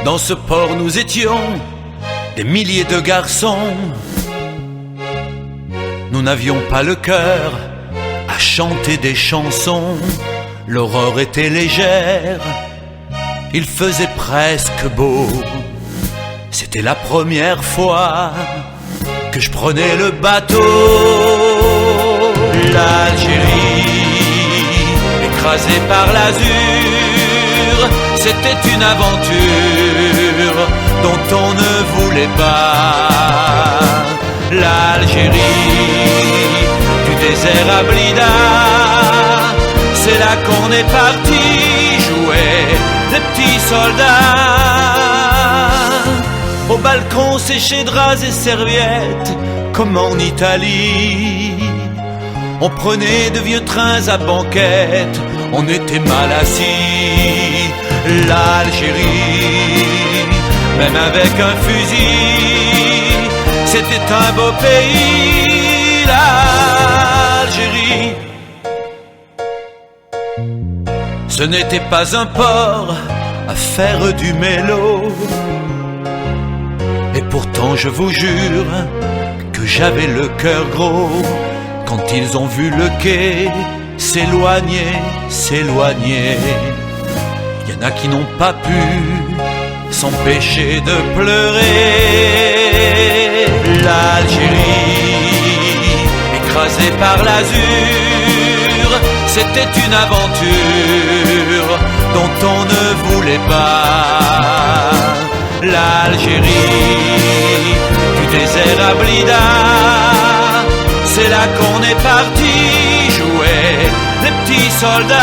Dans ce port nous étions des milliers de garçons. Nous n'avions pas le cœur à chanter des chansons. L'aurore était légère, il faisait presque beau. C'était la première fois que je prenais le bateau. L'Algérie, écrasée par l'azur, c'était une aventure dont on ne voulait pas. L'Algérie, du désert à Blida, c'est là qu'on est parti jouer les petits soldats. Au balcon séché draps et serviettes, comme en Italie. On prenait de vieux trains à banquette, on était mal assis. L'Algérie, même avec un fusil, c'était un beau pays. L'Algérie, ce n'était pas un port à faire du mélo. Et pourtant je vous jure que j'avais le cœur gros quand ils ont vu le quai s'éloigner, s'éloigner. Il y en a qui n'ont pas pu s'empêcher de pleurer. L'Algérie, écrasée par l'azur, c'était une aventure dont on ne voulait pas. L'Algérie, du désert à Blida, c'est là qu'on est parti jouer les petits soldats.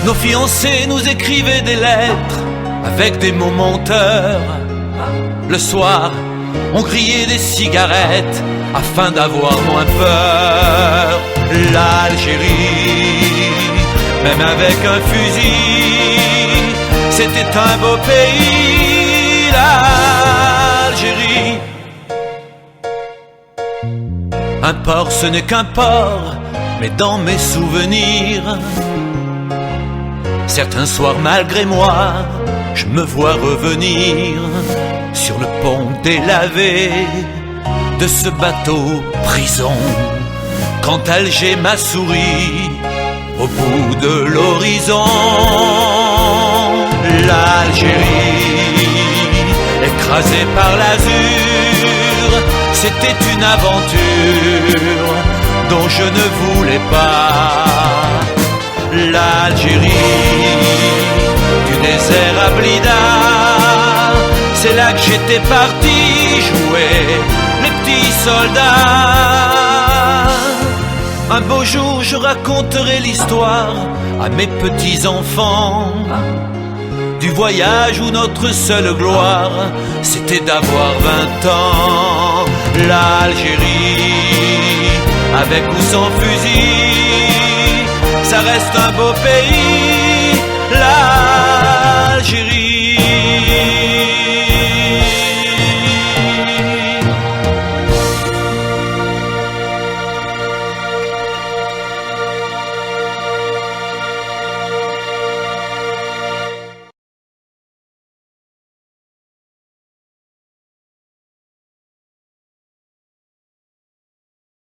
Nos fiancés nous écrivaient des lettres avec des mots menteurs. Le soir, on grillait des cigarettes afin d'avoir moins peur. L'Algérie, même avec un fusil, c'était un beau pays. L'Algérie, un port ce n'est qu'un port, mais dans mes souvenirs, certains soirs malgré moi, je me vois revenir sur le pont délavé de ce bateau prison. Quand Alger m'a souri au bout de l'horizon. L'Algérie, écrasée par l'azur, c'était une aventure dont je ne voulais pas. L'Algérie, du désert à Blida, c'est là que j'étais parti jouer les petits soldats. Un beau jour je raconterai l'histoire à mes petits-enfants du voyage où notre seule gloire c'était d'avoir 20 ans. L'Algérie, avec ou sans fusil, ça reste un beau pays. L'Algérie.